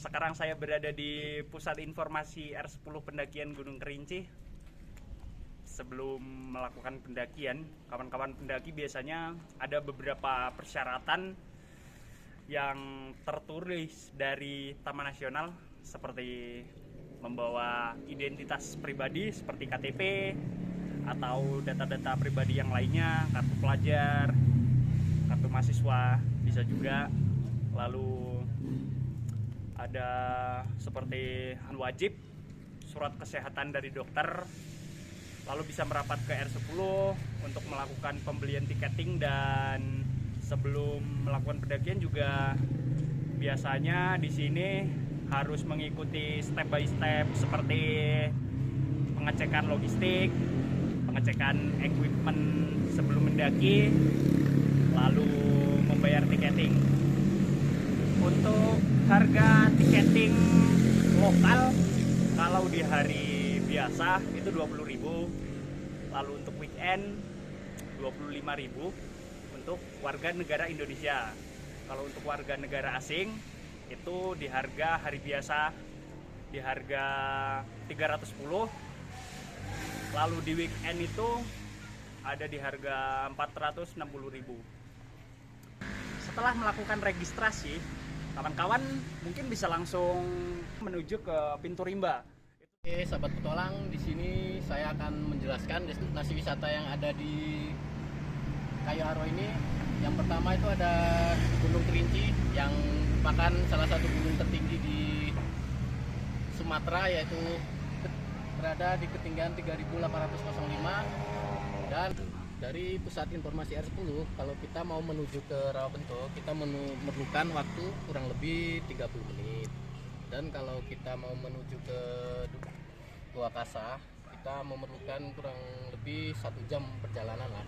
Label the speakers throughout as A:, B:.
A: Sekarang saya berada di Pusat Informasi R10 Pendakian Gunung Kerinci. Sebelum melakukan pendakian, kawan-kawan pendaki biasanya ada beberapa persyaratan yang tertulis dari Taman Nasional, seperti membawa identitas pribadi seperti KTP atau data-data pribadi yang lainnya, kartu pelajar, kartu mahasiswa bisa juga. Lalu ada seperti wajib surat kesehatan dari dokter. Lalu bisa merapat ke R10 untuk melakukan pembelian tiketing, dan sebelum melakukan pendakian juga biasanya di sini harus mengikuti step by step seperti pengecekan logistik, pengecekan equipment sebelum mendaki, lalu membayar tiketing. Untuk harga tiketing lokal kalau di hari biasa itu 20.000, lalu untuk weekend 25.000 untuk warga negara Indonesia. Kalau untuk warga negara asing itu di harga hari biasa di harga 310, lalu di weekend itu ada di harga 460.000. Setelah melakukan registrasi, kawan-kawan mungkin bisa langsung menuju ke pintu rimba.
B: Oke, sahabat petualang, di sini saya akan menjelaskan destinasi wisata yang ada di Kayu Aro ini. Yang pertama itu ada Gunung Kerinci, yang merupakan salah satu gunung tertinggi di Sumatera, yaitu berada di ketinggian 3.805. Dan dari Pusat Informasi R10, kalau kita mau menuju ke Rawabentuk, kita memerlukan waktu kurang lebih 30 menit. Dan kalau kita mau menuju ke Tua Kasa, kita memerlukan kurang lebih 1 jam perjalanan lah.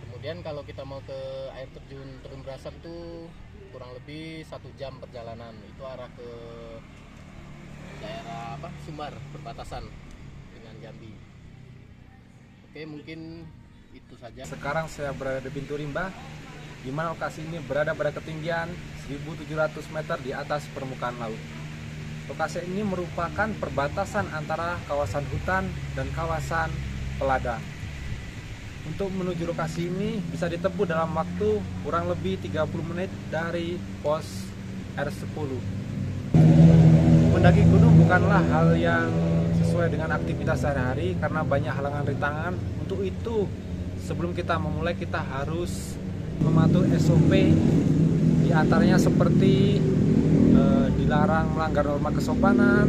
B: Kemudian kalau kita mau ke air terjun Terun Brasem itu kurang lebih 1 jam perjalanan. Itu arah ke daerah Sumbar, perbatasan dengan Jambi. Oke, mungkin itu saja.
C: Sekarang saya berada di pintu rimba, di mana lokasi ini berada pada ketinggian 1.700 meter di atas permukaan laut. Lokasi ini merupakan perbatasan antara kawasan hutan dan kawasan peladang. Untuk menuju lokasi ini bisa ditempuh dalam waktu kurang lebih 30 menit dari pos R10. Mendaki gunung bukanlah hal yang sesuai dengan aktivitas sehari-hari karena banyak halangan rintangan. Untuk itu, sebelum kita memulai, kita harus mematuhi SOP, di antaranya seperti dilarang melanggar norma kesopanan,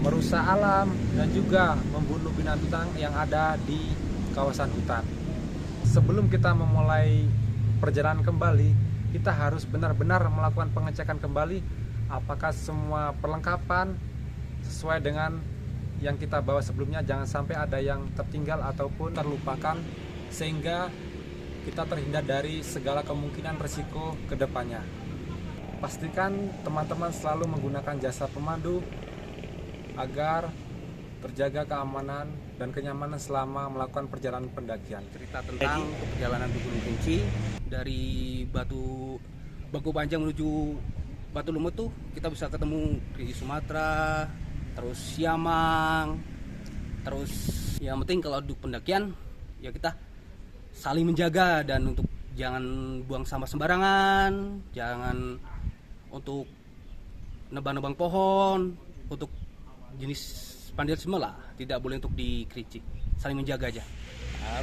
C: merusak alam, dan juga membunuh binatang yang ada di kawasan hutan. Sebelum kita memulai perjalanan kembali, kita harus benar-benar melakukan pengecekan kembali apakah semua perlengkapan sesuai dengan yang kita bawa sebelumnya. Jangan sampai ada yang tertinggal ataupun terlupakan, sehingga kita terhindar dari segala kemungkinan risiko ke depannya. Pastikan teman-teman selalu menggunakan jasa pemandu agar terjaga keamanan dan kenyamanan selama melakukan perjalanan pendakian.
D: Cerita tentang perjalanan di Gunung Kerinci dari Baku Panjang menuju Batu Lumut tuh kita bisa ketemu di Sumatera, terus Siamang, terus yang penting kalau untuk pendakian ya kita saling menjaga, dan untuk jangan buang sampah sembarangan, jangan untuk nebang-nebang pohon, untuk jenis vandalisme lah tidak boleh untuk di Kerinci, saling menjaga aja.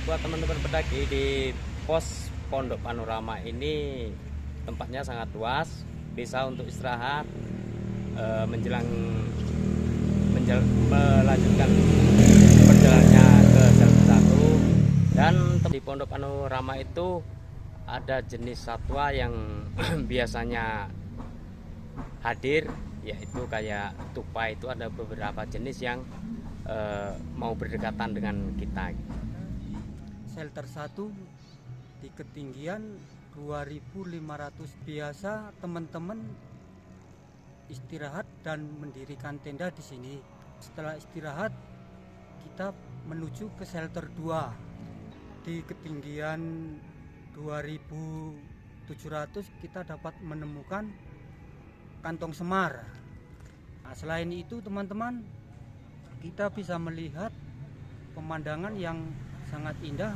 E: Buat teman-teman pendaki di pos Pondok Panorama ini, tempatnya sangat luas, bisa untuk istirahat melanjutkan perjalanannya ke jalur satu. Dan di Pondok Panorama itu ada jenis satwa yang biasanya hadir, yaitu kayak tupai. Itu ada beberapa jenis yang mau berdekatan dengan kita.
F: Shelter 1 di ketinggian 2.500. Biasa teman-teman istirahat dan mendirikan tenda di sini. Setelah istirahat kita menuju ke shelter 2 di ketinggian 2.700. Kita dapat menemukan kantong semar. Nah, selain itu teman-teman, kita bisa melihat pemandangan yang sangat indah,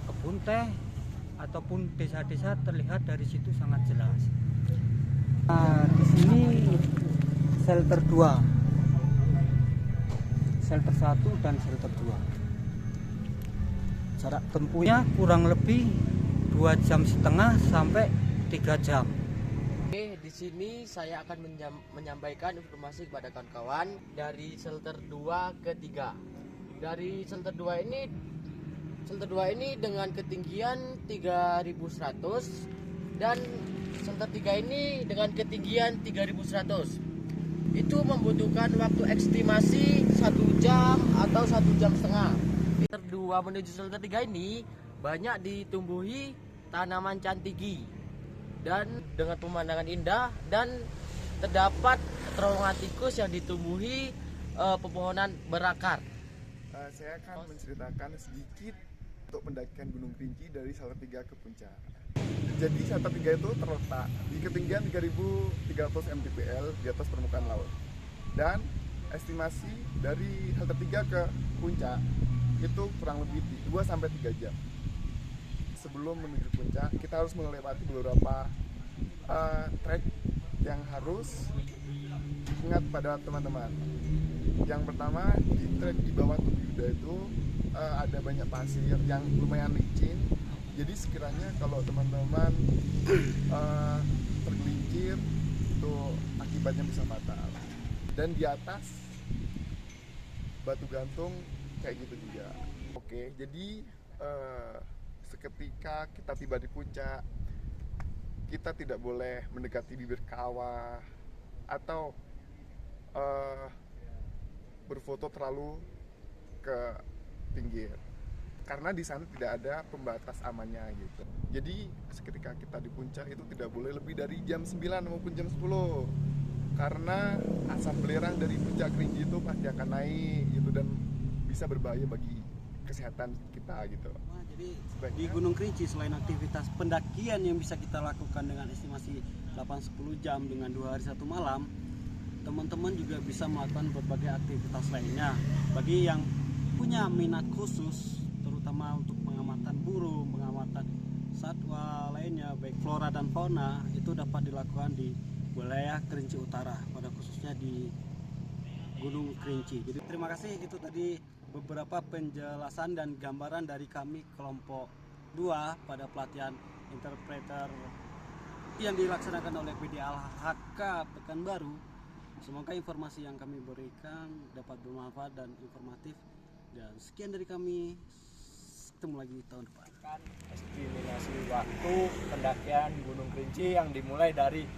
F: kebun teh ataupun desa-desa terlihat dari situ sangat jelas. Nah, di sini shelter 2, shelter 1 dan shelter 2. Jarak tempuhnya kurang lebih 2,5 jam sampai 3 jam.
E: Oke, di sini saya akan menyampaikan informasi kepada kawan-kawan dari shelter 2 ke 3. Dari shelter 2 ini dengan ketinggian 3.100 dan shelter 3 ini dengan ketinggian 3.100. Itu membutuhkan waktu estimasi 1 jam atau 1,5 jam. Shelter 2 menuju shelter 3 ini banyak ditumbuhi tanaman cantigi dan dengan pemandangan indah, dan terdapat terowongan tikus yang ditumbuhi pepohonan berakar.
G: Saya akan menceritakan sedikit untuk pendakian Gunung Kerinci dari shelter 3 ke puncak. Jadi shelter 3 itu terletak di ketinggian 3.300 mdpl di atas permukaan laut. Dan estimasi dari shelter 3 ke puncak itu kurang lebih 2-3 jam. Sebelum menuju puncak, kita harus melewati beberapa trek yang harus ingat pada teman-teman. Yang pertama, di trek di bawah Tugu Yuda itu ada banyak pasir yang lumayan licin. Jadi sekiranya kalau teman-teman tergelincir, itu akibatnya bisa fatal. Dan di atas batu gantung kayak gitu juga. Oke, jadi seketika kita tiba di puncak, kita tidak boleh mendekati bibir kawah atau berfoto terlalu ke pinggir, karena di sana tidak ada pembatas amannya gitu. Jadi seketika kita di puncak itu tidak boleh lebih dari jam 9 maupun jam 10, karena asap belerang dari puncak Kerinci itu pasti akan naik gitu dan bisa berbahaya bagi kesehatan kita gitu.
H: Nah, jadi
G: Sebaiknya,
H: di Gunung Kerinci selain aktivitas pendakian yang bisa kita lakukan dengan estimasi 8-10 jam dengan 2 hari 1 malam, teman-teman juga bisa melakukan berbagai aktivitas lainnya. Bagi yang punya minat khusus, terutama untuk pengamatan burung, pengamatan satwa lainnya, baik flora dan fauna, itu dapat dilakukan di wilayah Kerinci Utara, pada khususnya di Gunung Kerinci. Jadi terima kasih, itu tadi beberapa penjelasan dan gambaran dari kami kelompok 2 pada pelatihan interpreter yang dilaksanakan oleh PD Al-HK Pekanbaru. Semoga informasi yang kami berikan dapat bermanfaat dan informatif. Dan sekian dari kami, ketemu lagi tahun depan.
I: Estimasi waktu pendakian Gunung Kerinci yang dimulai dari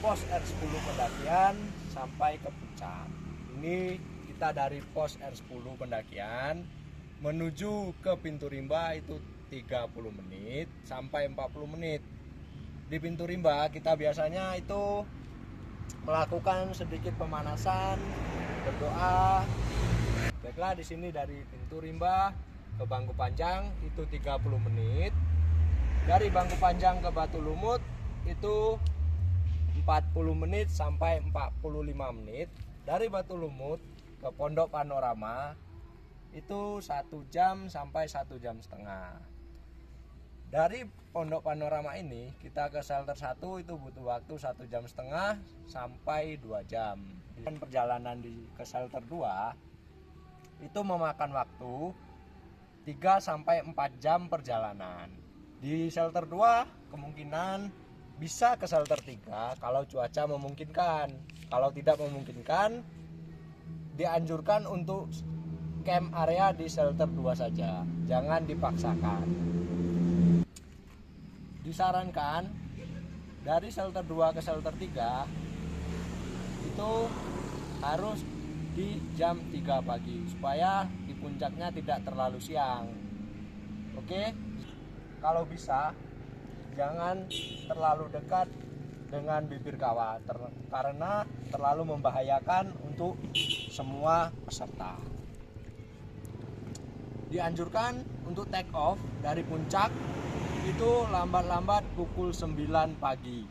I: pos R10 pendakian sampai ke puncak. Ini kita dari pos R10 pendakian menuju ke pintu rimba itu 30 menit sampai 40 menit. Di pintu rimba kita biasanya itu melakukan sedikit pemanasan, berdoa. Baiklah, di sini dari pintu rimba ke Bangku Panjang itu 30 menit. Dari Bangku Panjang ke Batu Lumut itu 40 menit sampai 45 menit. Dari Batu Lumut ke Pondok Panorama itu 1 jam sampai 1,5 jam. Dari Pondok Panorama ini kita ke shelter 1 itu butuh waktu 1,5 jam sampai 2 jam. Dan perjalanan ke shelter 2 itu memakan waktu 3 sampai 4 jam perjalanan. Di shelter 2 kemungkinan bisa ke shelter 3 kalau cuaca memungkinkan. Kalau tidak memungkinkan, dianjurkan untuk camp area di shelter 2 saja. Jangan dipaksakan. Disarankan dari shelter 2 ke shelter 3 itu harus di jam 3 pagi supaya di puncaknya tidak terlalu siang. Oke? Kalau bisa jangan terlalu dekat dengan bibir kawah karena terlalu membahayakan untuk semua peserta. Dianjurkan untuk take off dari puncak itu lambat-lambat pukul 9 pagi.